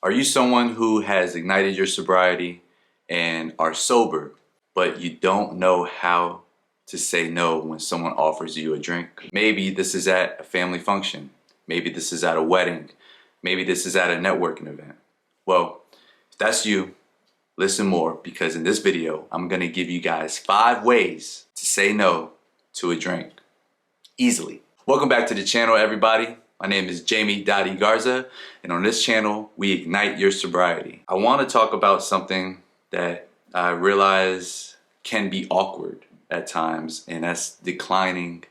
Are you someone who has ignited your sobriety and are sober, but you don't know how to say no when someone offers you a drink? Maybe this is at a family function. Maybe this is at a wedding. Maybe this is at a networking event. Well, if that's you, listen more, because in this video, I'm gonna give you guys 5 ways to say no to a drink easily. Welcome back to the channel, everybody. My name is Jamie Dottie Garza, and on this channel, we ignite your sobriety. I want to talk about something that I realize can be awkward at times, and that's declining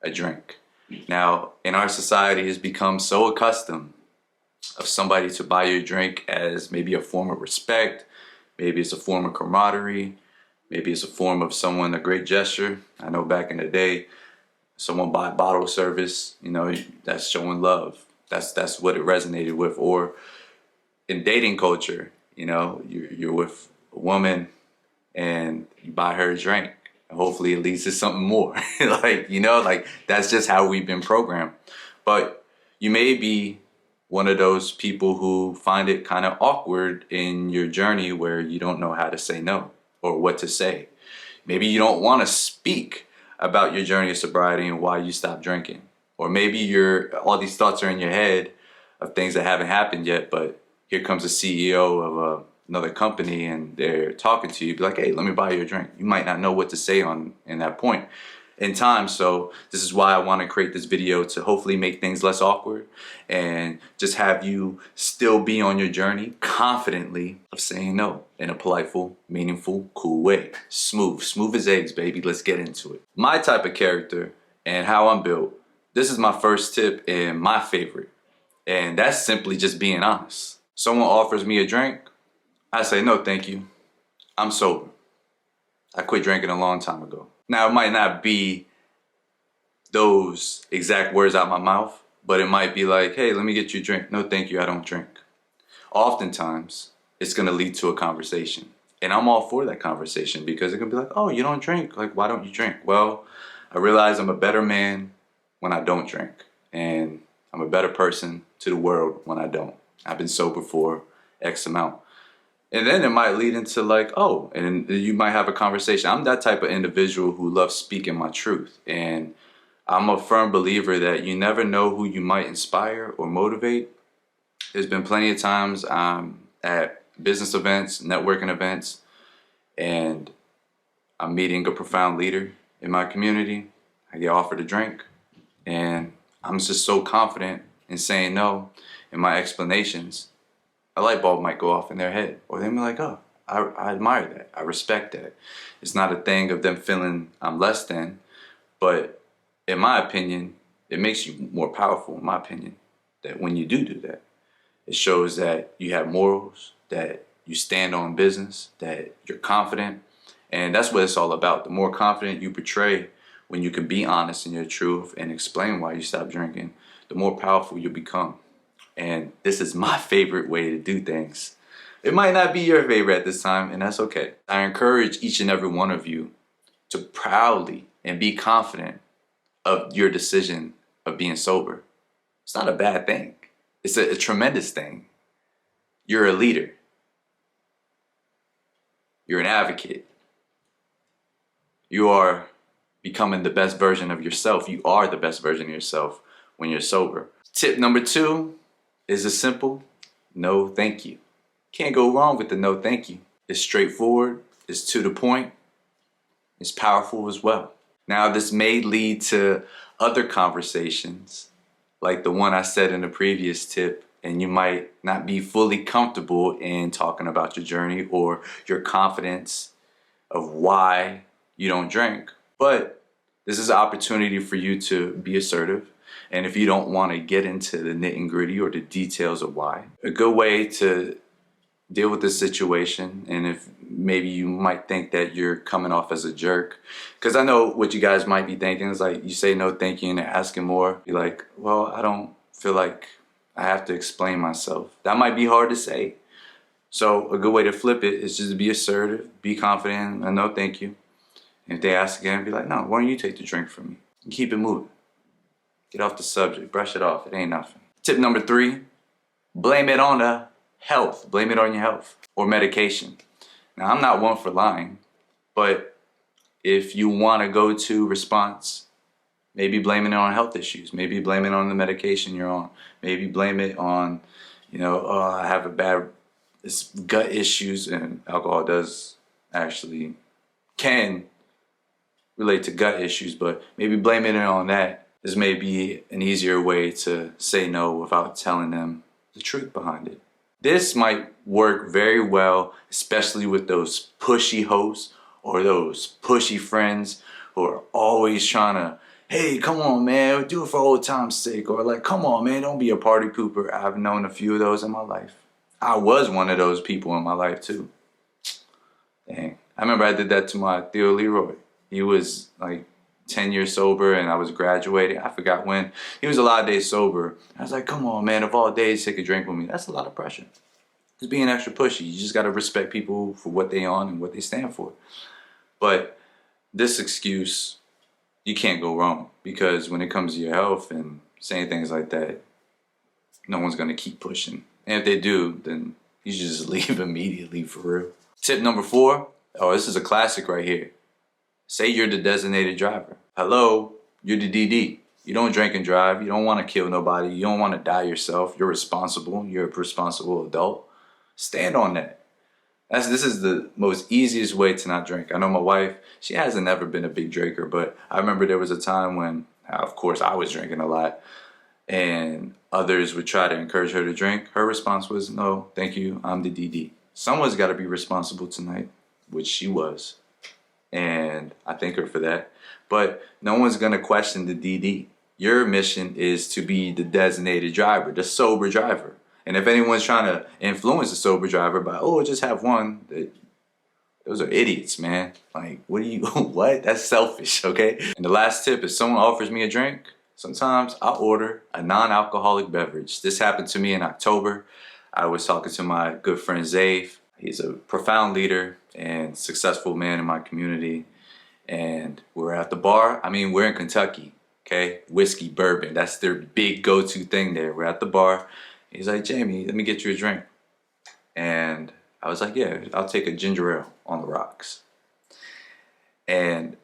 a drink. Now, in our society, it's become so accustomed of somebody to buy you a drink as maybe a form of respect, maybe it's a form of camaraderie, maybe it's a form of a great gesture. I know back in the day, someone buy bottle service, that's showing love. That's what it resonated with. Or in dating culture, you're with a woman and you buy her a drink. And hopefully it leads to something more. That's just how we've been programmed. But you may be one of those people who find it kind of awkward in your journey where you don't know how to say no or what to say. Maybe you don't want to speak about your journey of sobriety and why you stopped drinking. Or maybe all these thoughts are in your head of things that haven't happened yet, but here comes the CEO of another company and they're talking to you, be like, hey, let me buy you a drink. You might not know what to say in that point in time. So this is why I want to create this video, to hopefully make things less awkward and just have you still be on your journey confidently of saying no in a politeful, meaningful, cool way. Smooth as eggs, baby. Let's get into it. My type of character and how I'm built, this is my first tip and my favorite. And that's simply just being honest. Someone offers me a drink, I say, no, thank you. I'm sober. I quit drinking a long time ago. Now, it might not be those exact words out my mouth, but it might be like, hey, let me get you a drink. No, thank you, I don't drink. Oftentimes, it's gonna lead to a conversation. And I'm all for that conversation because it can be like, oh, you don't drink? Like, why don't you drink? Well, I realize I'm a better man when I don't drink. And I'm a better person to the world when I don't. I've been sober for X amount. And then it might lead into like, oh, and you might have a conversation. I'm that type of individual who loves speaking my truth. And I'm a firm believer that you never know who you might inspire or motivate. There's been plenty of times at business events, networking events, and I'm meeting a profound leader in my community. I get offered a drink, and I'm just so confident in saying no in my explanations. A light bulb might go off in their head, or they might be like, oh, I admire that. I respect that. It's not a thing of them feeling I'm less than, but in my opinion, it makes you more powerful, in my opinion, that when you do that. It shows that you have morals, that you stand on business, that you're confident, and that's what it's all about. The more confident you portray when you can be honest in your truth and explain why you stopped drinking, the more powerful you become. And this is my favorite way to do things. It might not be your favorite at this time, and that's okay. I encourage each and every one of you to proudly and be confident of your decision of being sober. It's not a bad thing. It's a tremendous thing. You're a leader. You're an advocate. You are becoming the best version of yourself. You are the best version of yourself when you're sober. Tip number 2 is a simple no thank you. Can't go wrong with the no thank you. It's straightforward, it's to the point, it's powerful as well. Now, this may lead to other conversations like the one I said in the previous tip, and you might not be fully comfortable in talking about your journey or your confidence of why you don't drink. But this is an opportunity for you to be assertive. And if you don't want to get into the nitty gritty or the details of why, a good way to deal with this situation, and if maybe you might think that you're coming off as a jerk, because I know what you guys might be thinking is like, you say no thank you and they're asking more. You're like, well, I don't feel like I have to explain myself. That might be hard to say. So a good way to flip it is just to be assertive, be confident, and no thank you. And if they ask again, be like, no, why don't you take the drink from me? And keep it moving. Get off the subject, brush it off, it ain't nothing. Tip number 3, blame it on the health. Blame it on your health or medication. Now, I'm not one for lying, but if you want a go-to response, maybe blame it on health issues. Maybe blame it on the medication you're on. Maybe blame it on, I have it's gut issues, and alcohol does actually can relate to gut issues, but maybe blaming it on that is maybe an easier way to say no without telling them the truth behind it. This might work very well, especially with those pushy hosts or those pushy friends who are always trying to, hey, come on, man, do it for old time's sake. Or like, come on, man, don't be a party pooper. I've known a few of those in my life. I was one of those people in my life too. Dang. I remember I did that to my Theo Leroy. He was like 10 years sober and I was graduating. I forgot when. He was a lot of days sober. I was like, come on, man, of all days, take a drink with me. That's a lot of pressure. Just being extra pushy. You just got to respect people for what they on and what they stand for. But this excuse, you can't go wrong, because when it comes to your health and saying things like that, no one's going to keep pushing. And if they do, then you should just leave immediately, for real. Tip number 4. Oh, this is a classic right here. Say you're the designated driver. Hello, you're the DD. You don't drink and drive. You don't want to kill nobody. You don't want to die yourself. You're responsible. You're a responsible adult. Stand on that. This is the most easiest way to not drink. I know my wife, she hasn't ever been a big drinker, but I remember there was a time when, of course, I was drinking a lot and others would try to encourage her to drink. Her response was, no, thank you, I'm the DD. Someone's got to be responsible tonight, which she was. And I thank her for that. But no one's going to question the DD. Your mission is to be the designated driver, the sober driver. And if anyone's trying to influence the sober driver by, oh, just have one, those are idiots, man. Like, what? That's selfish, okay? And the last tip, if someone offers me a drink, sometimes I'll order a non-alcoholic beverage. This happened to me in October. I was talking to my good friend Zave. He's a profound leader and successful man in my community. And we're at the bar. I mean, we're in Kentucky, okay? Whiskey, bourbon, that's their big go-to thing there. We're at the bar. He's like, Jamie, let me get you a drink. And I was like, yeah, I'll take a ginger ale on the rocks. And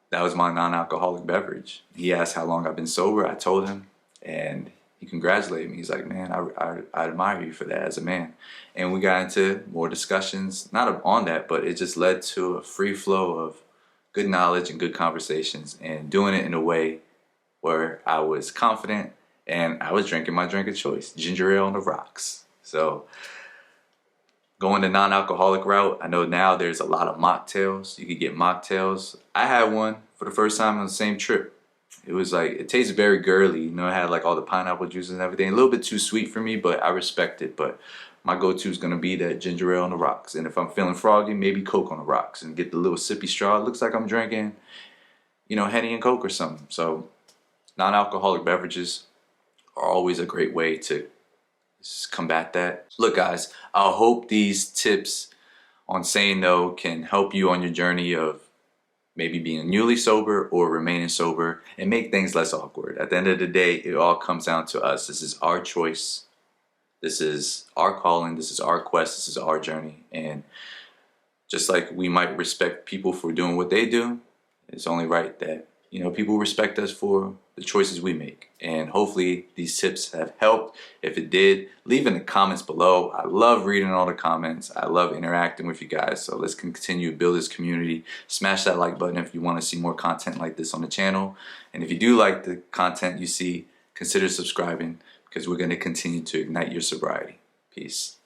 that was my non-alcoholic beverage. He asked how long I've been sober. I told him, and he congratulated me. He's like, man, I admire you for that as a man. And we got into more discussions, not on that, but it just led to a free flow of good knowledge and good conversations, and doing it in a way where I was confident and I was drinking my drink of choice, ginger ale on the rocks. So going the non-alcoholic route, I know now there's a lot of mocktails. You could get mocktails. I had one for the first time on the same trip. It was like, it tastes very girly. You know, it had like all the pineapple juices and everything. A little bit too sweet for me, but I respect it. But my go-to is going to be that ginger ale on the rocks. And if I'm feeling froggy, maybe Coke on the rocks and get the little sippy straw. It looks like I'm drinking, Henny and Coke or something. So non-alcoholic beverages are always a great way to combat that. Look, guys, I hope these tips on saying no can help you on your journey of maybe being newly sober or remaining sober and make things less awkward. At the end of the day, it all comes down to us. This is our choice. This is our calling. This is our quest. This is our journey. And just like we might respect people for doing what they do, it's only right that, people respect us for the choices we make. And hopefully these tips have helped. If it did, leave in the comments below. I love reading all the comments. I love interacting with you guys. So let's continue to build this community. Smash that like button if you want to see more content like this on the channel. And if you do like the content you see, consider subscribing, because we're going to continue to ignite your sobriety. Peace.